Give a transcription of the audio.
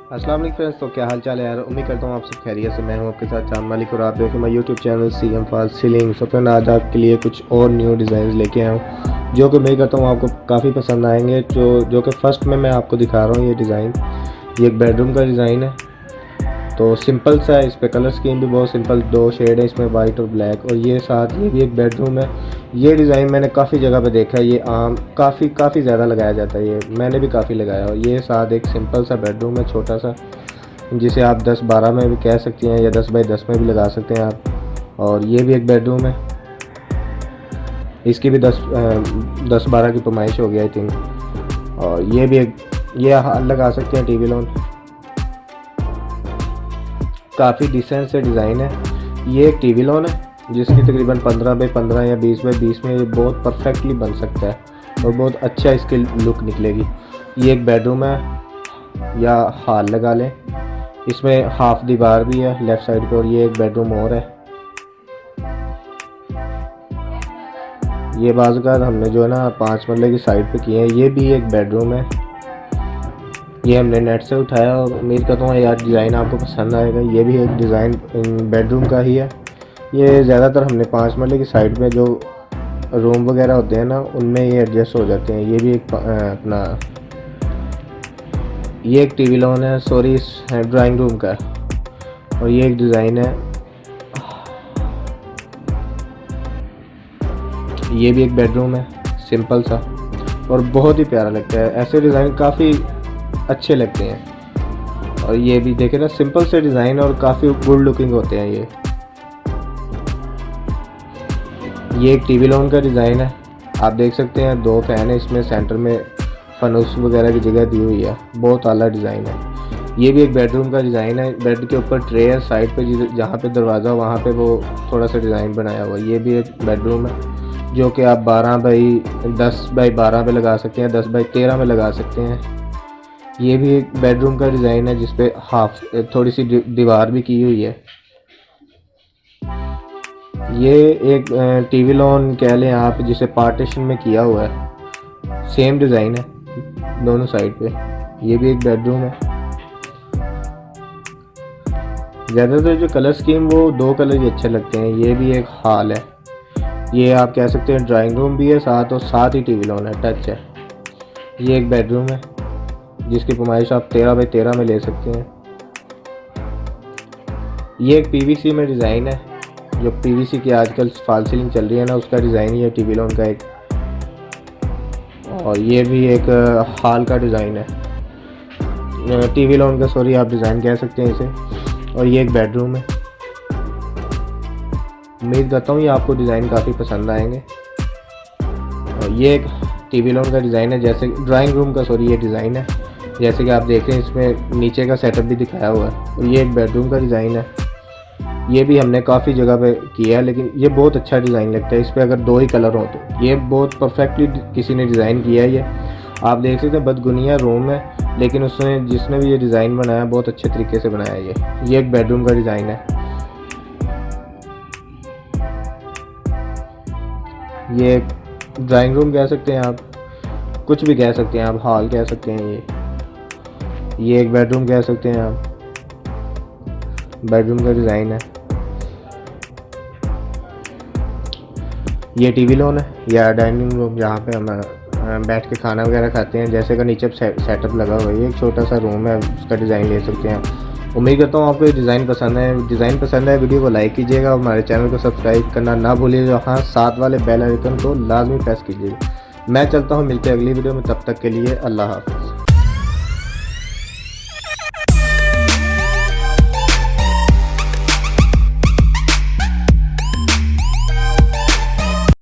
अस्सलाम वालेकुम फ्रेंड्स। तो क्या हाल चाल है यार, उम्मीद करता हूँ आप सब खैरियत से। मैं हूँ आपके साथ चांद मालिक और आप देखें मेरा YouTube channel CM fall ceiling. So friend, आज आपके लिए कुछ और न्यू डिज़ाइन लेके आया हूँ जो कि उम्मीद करता हूँ आपको काफ़ी पसंद आएंगे। जो कि फ़र्स्ट में मैं आपको दिखा रहा हूँ ये डिज़ाइन, ये एक बेडरूम का डिज़ाइन है। तो सिंपल सा है, इस पर कलर स्कीम भी बहुत सिंपल, दो शेड है इसमें, वाइट और ब्लैक। और ये साथ ये भी एक बेडरूम है। ये डिज़ाइन मैंने काफ़ी जगह पे देखा है, ये आम काफ़ी ज़्यादा लगाया जाता है, ये मैंने भी काफ़ी लगाया। और ये साथ एक सिंपल सा बेडरूम है, छोटा सा, जिसे आप 10-12 में भी कह सकते हैं या 10 बाई 10 में भी लगा सकते हैं आप। और ये भी एक बेडरूम है, इसकी भी 10-12 की पैमाइश हो गया आई थिंक। और ये भी एक, ये लगा सकते हैं टीवी लॉन, काफ़ी डिसेंट से डिज़ाइन है। ये एक टीवी लॉन है जिसकी तकरीबन 15 बाई 15 या 20 बाई 20 में ये बहुत परफेक्टली बन सकता है और बहुत अच्छा इसकी लुक निकलेगी। ये एक बेडरूम है या हॉल लगा लें, इसमें हाफ दीवार भी है लेफ़्ट साइड पे। और ये एक बेडरूम और है। ये बाज़ हमने जो है ना 5 मरले की साइड पे किए हैं। ये भी एक बेडरूम है, ये हमने नेट से उठाया और उम्मीद करता हूँ यार डिज़ाइन आपको पसंद आएगा। ये भी एक डिज़ाइन बेडरूम का ही है। ये ज़्यादातर हमने 5 मरले की साइड में जो रूम वगैरह होते हैं ना, उनमें ये एडजस्ट हो जाते हैं। ये भी एक अपना, ये एक टीवी लॉन है, सॉरी ड्राइंग रूम का है। और ये एक डिज़ाइन है, ये भी एक बेडरूम है सिंपल सा और बहुत ही प्यारा लगता है। ऐसे डिज़ाइन काफ़ी अच्छे लगते हैं। और ये भी देखे ना, सिंपल से डिज़ाइन और काफ़ी गुड लुकिंग होते हैं। ये एक टीवी लॉन का डिज़ाइन है, आप देख सकते हैं। 2 फैन है इसमें, सेंटर में फनूस वगैरह की जगह दी हुई है, बहुत आला डिज़ाइन है। ये भी एक बेडरूम का डिज़ाइन है, बेड के ऊपर ट्रे है, साइड पे जहाँ पे दरवाज़ा वहाँ पे वो थोड़ा सा डिज़ाइन बनाया हुआ है। ये भी एक बेडरूम है जो कि आप 12 बाई 10 बाई 12 पे लगा सकते हैं, 10 बाई 13 में लगा सकते हैं। ये भी एक बेडरूम का डिज़ाइन है जिसपे हाफ थोड़ी सी दीवार भी की हुई है। ये एक टीवी लॉन कह लें आप, जिसे पार्टीशन में किया हुआ है, सेम डिज़ाइन है दोनों साइड पे। ये भी एक बेडरूम है। ज़्यादातर जो कलर स्कीम वो 2 कलर ही अच्छे लगते हैं। ये भी एक हॉल है, ये आप कह सकते हैं ड्राइंग रूम भी है साथ, और साथ ही टीवी लॉन है, टच है। ये एक बेडरूम है जिसकी पैमाइश आप 13 बाई 13 में ले सकते हैं। ये एक PVC में डिज़ाइन है, जो PVC की आजकल फॉल सीलिंग चल रही है ना, उसका डिज़ाइन ही है टीवी लॉन का एक। और ये भी एक हॉल का डिज़ाइन है, टीवी लॉन का, सॉरी आप डिज़ाइन कह सकते हैं इसे। और ये एक बेडरूम है। उम्मीद करता हूँ ये आपको डिज़ाइन काफ़ी पसंद आएंगे। और ये एक टीवी लॉन का डिज़ाइन है, जैसे ड्राइंग रूम का, सॉरी ये डिज़ाइन है, जैसे कि आप देख रहे हैं इसमें नीचे का सेटअप भी दिखाया हुआ है। और ये एक बेडरूम का डिज़ाइन है, ये भी हमने काफ़ी जगह पे किया है, लेकिन ये बहुत अच्छा डिज़ाइन लगता है। इस पर अगर 2 ही कलर हो तो ये बहुत परफेक्टली किसी ने डिज़ाइन किया है। ये आप देख सकते हैं, बदगुनिया रूम है, लेकिन उसने जिसने भी ये डिज़ाइन बनाया बहुत अच्छे तरीके से बनाया है। ये एक बेडरूम का डिज़ाइन है। ये एक ड्राइंग रूम कह सकते हैं आप, कुछ भी कह सकते हैं आप, हॉल कह सकते हैं। ये एक बेडरूम कह सकते हैं आप, बेडरूम का डिज़ाइन है। ये टीवी लॉन है या डाइनिंग रूम, जहाँ पे हम बैठ के खाना वगैरह खाते हैं, जैसे का नीचे सेटअप लगा हुआ है। ये एक छोटा सा रूम है, उसका डिज़ाइन ले सकते हैं। उम्मीद करता हूँ आपको ये डिज़ाइन पसंद है। डिज़ाइन पसंद है, वीडियो को लाइक कीजिएगा और हमारे चैनल को सब्सक्राइब करना ना भूलिएगा। हाँ, साथ वाले बेल आइकन को लाजमी प्रेस कीजिएगा। मैं चलता हूँ, मिलते हैं अगली वीडियो में, तब तक के लिए अल्लाह हाफ़िज़।